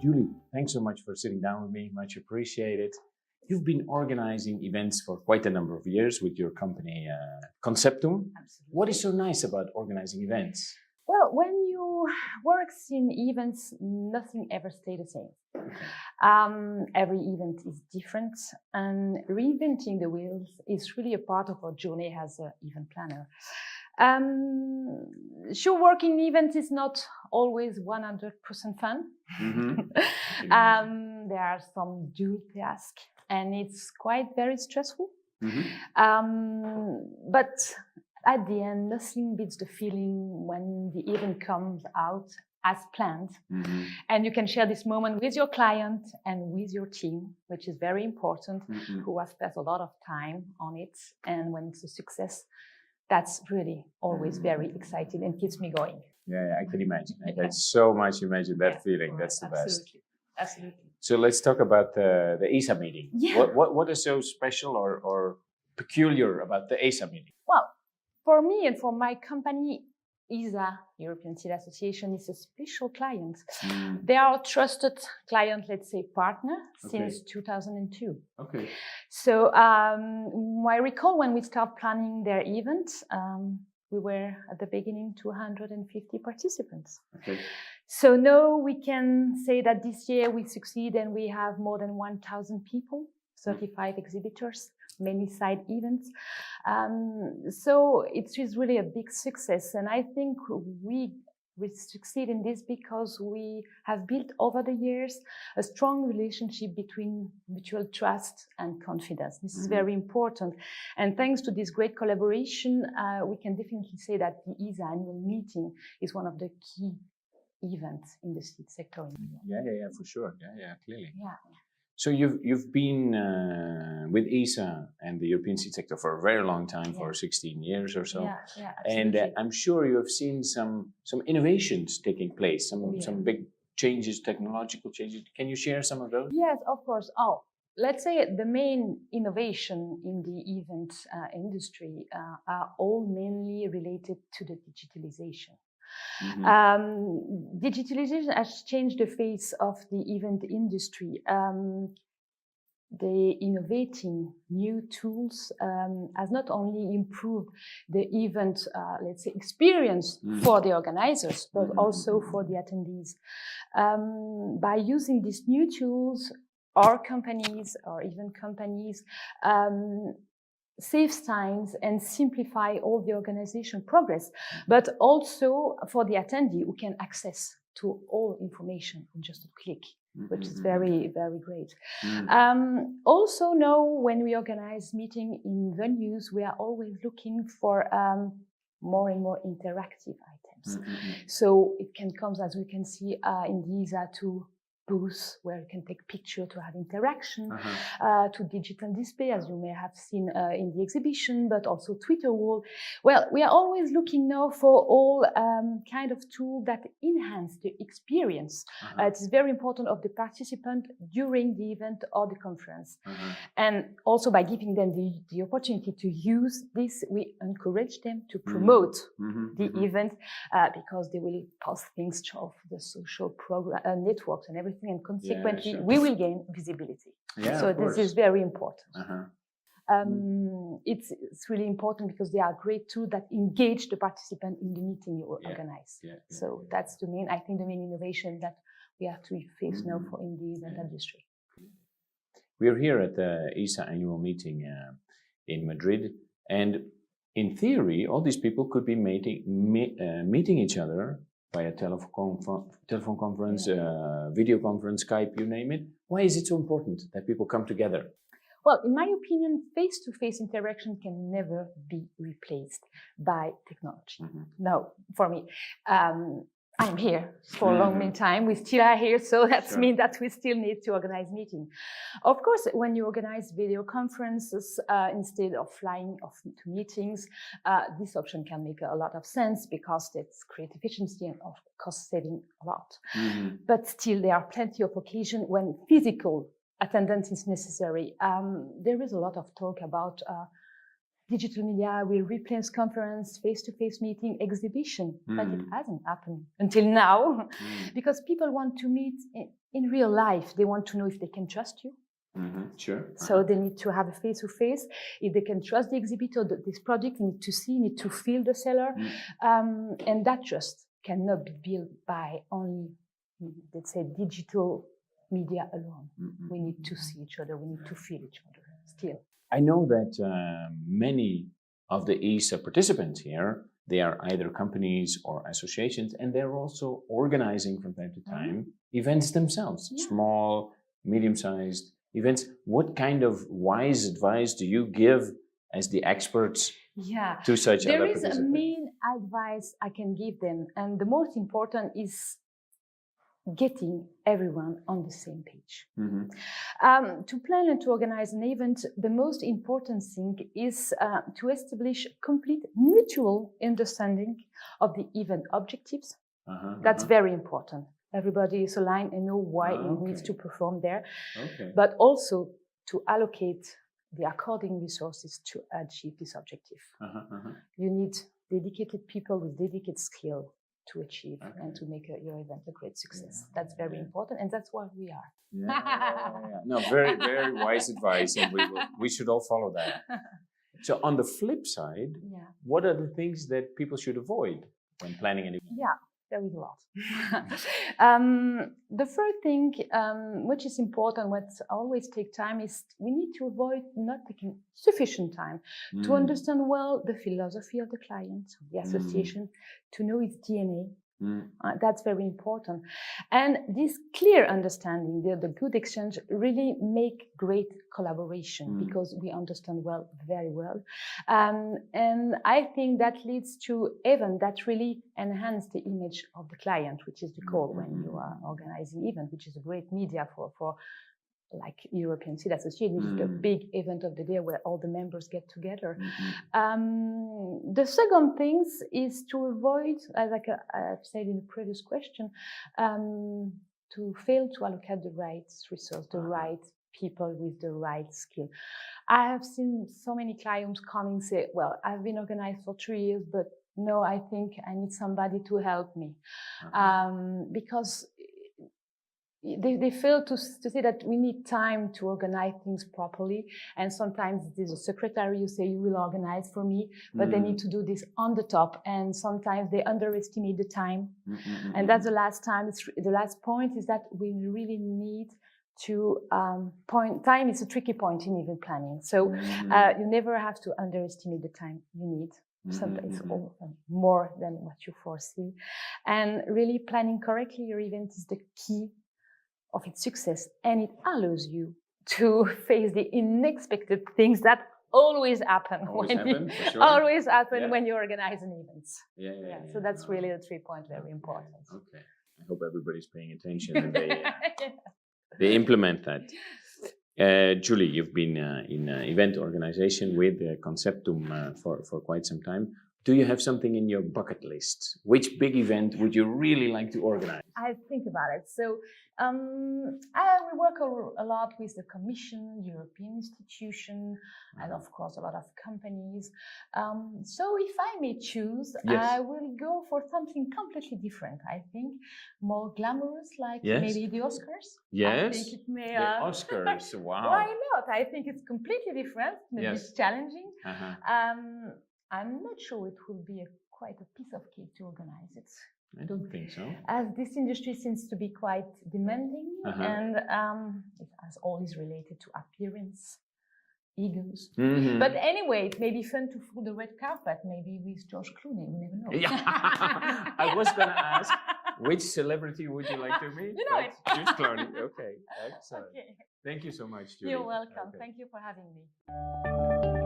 Julie, thanks so much for sitting down with me. Much appreciated. You've been organizing events for quite a number of years with your company, Conceptum. Absolutely. What is so nice about organizing events? Well, when you work in events, nothing ever stays the same. Okay. Every event is different, and reinventing the wheels is really a part of our journey as an event planner. Sure, working events is not always 100% fun. Mm-hmm. There are some dual tasks, and it's quite very stressful. Mm-hmm. But at the end, nothing beats the feeling when the event comes out as planned. Mm-hmm. And you can share this moment with your client and with your team, which is very important, Mm-hmm. who has spent a lot of time on it. And when it's a success, that's really always very exciting and keeps me going. Yeah, I can imagine. I can so much imagine that feeling. That's the best. Absolutely. So let's talk about the ESA meeting. Yeah. What is so special or peculiar about the ESA meeting? Well, for me and for my company, ESA, European Steel Association, is a special client. They are a trusted client, let's say partner, since 2002. Okay. So I recall when we started planning their event, we were at the beginning 250 participants. Okay. So now we can say that this year we succeed and we have more than 1,000 people, 35 exhibitors, many side events. So it is really a big success. And I think we succeed in this because we have built over the years a strong relationship between mutual trust and confidence. This is very important. And thanks to this great collaboration, we can definitely say that the ESA Annual meeting is one of the key events in the steel sector in Europe. Yeah, for sure. Yeah, clearly. Yeah. So you've been with ESA and the European steel sector for a very long time, for 16 years or so. Yeah, and I'm sure you have seen some innovations taking place, some big changes, technological changes. Can you share some of those? Yes, of course. Let's say the main innovation in the event industry are all mainly related to the digitalization. Mm-hmm. Digitalization has changed the face of the event industry. The innovating new tools has not only improved the event, let's say, experience for the organizers, but also for the attendees. By using these new tools, our companies or even companies save time and simplify all the organization progress, but also for the attendee who can access to all information in just a click, which is very, very great. Also now when we organize meeting in venues, we are always looking for more and more interactive items. So it can come, as we can see in the ESA, to booths where you can take picture to have interaction, to digital display, as you may have seen in the exhibition, but also Twitter wall. Well, we are always looking now for all kind of tool that enhance the experience. It is very important of the participant during the event or the conference. And also by giving them the opportunity to use this, we encourage them to promote the event because they will post things of the social networks and everything. And consequently, we will gain visibility. So this is very important. It's really important because they are great tools that engage the participant in the meeting you organize. So that's the main, I think, the main innovation that we have to face now for in the event industry. We're here at the ESA Annual meeting in Madrid, and in theory, all these people could be meeting each other via telephone conference, video conference, Skype, you name it. Why is it so important that people come together? Well, in my opinion, face-to-face interaction can never be replaced by technology. No, for me. I'm here for a long time. We still are here, so that means that we still need to organize meetings. Of course, when you organize video conferences instead of flying off to meetings, this option can make a lot of sense because it's create efficiency and of cost saving a lot. But still, there are plenty of occasions when physical attendance is necessary. There is a lot of talk about digital media will replace conference, face-to-face meeting, exhibition, but it hasn't happened until now because people want to meet in real life, they want to know if they can trust you. Sure. So they need to have a face-to-face. If they can trust the exhibitor, this project, need to see, need to feel the seller. And that trust cannot be built by only, let's say, digital media alone. We need to see each other. We need to feel each other still. I know that many of the ESA participants here, they are either companies or associations, and they're also organizing from time to time events themselves, small, medium-sized events. What kind of wise advice do you give as the experts to such other participants? There is a main advice I can give them, and the most important is getting everyone on the same page. To plan and to organize an event, the most important thing is to establish complete mutual understanding of the event objectives. That's very important. Everybody is aligned and know why it needs to perform there, but also to allocate the according resources to achieve this objective. You need dedicated people with dedicated skill to achieve and to make your event a great success. That's very important, and that's what we are. No, very, very wise advice, and we should all follow that. So on the flip side, what are the things that people should avoid when planning an event? There is a lot. The first thing, which is important, what always take time, is we need to avoid not taking sufficient time to understand well the philosophy of the client, the association, to know its DNA. That's very important. And this clear understanding, the good exchange, really make great collaboration because we understand very well. And I think that leads to events that really enhance the image of the client, which is the goal when you are organizing event, which is a great media for like European City Association, which is the big event of the day where all the members get together. The second thing is to avoid, as I've said in the previous question, to fail to allocate the right resource, the right people with the right skill. I have seen so many clients come and say, well, I've been organized for 3 years, but no, I think I need somebody to help me. Because they fail to say that we need time to organize things properly. And sometimes there's a secretary who say, you will organize for me, but they need to do this on the top. And sometimes they underestimate the time. And that's the last point is that we really need to time is a tricky point in event planning. So you never have to underestimate the time you need. Sometimes more than what you foresee. And really planning correctly your event is the key of its success, and it allows you to face the unexpected things that always happen when you organize an event. So that's really the 3 points very important. Okay, I hope everybody's paying attention and they implement that. Julie, you've been in event organization with Conceptum for quite some time. Do you have something in your bucket list? Which big event would you really like to organize? I think about it. So we work a lot with the Commission, European institution, and of course a lot of companies. So if I may choose, I will go for something completely different. I think more glamorous, like maybe the Oscars. Yes, I think it may, the Oscars. Wow. Why not? I think it's completely different. Maybe it's challenging. I'm not sure it will be quite a piece of cake to organize it. I don't think so. As this industry seems to be quite demanding, and it has always related to appearance, egos. But anyway, it may be fun to fool the red carpet, maybe with George Clooney. We never know. I was going to ask, which celebrity would you like to meet? You know it. George Clooney. Okay, excellent. Thank you so much, Julie. You're welcome. Thank you for having me.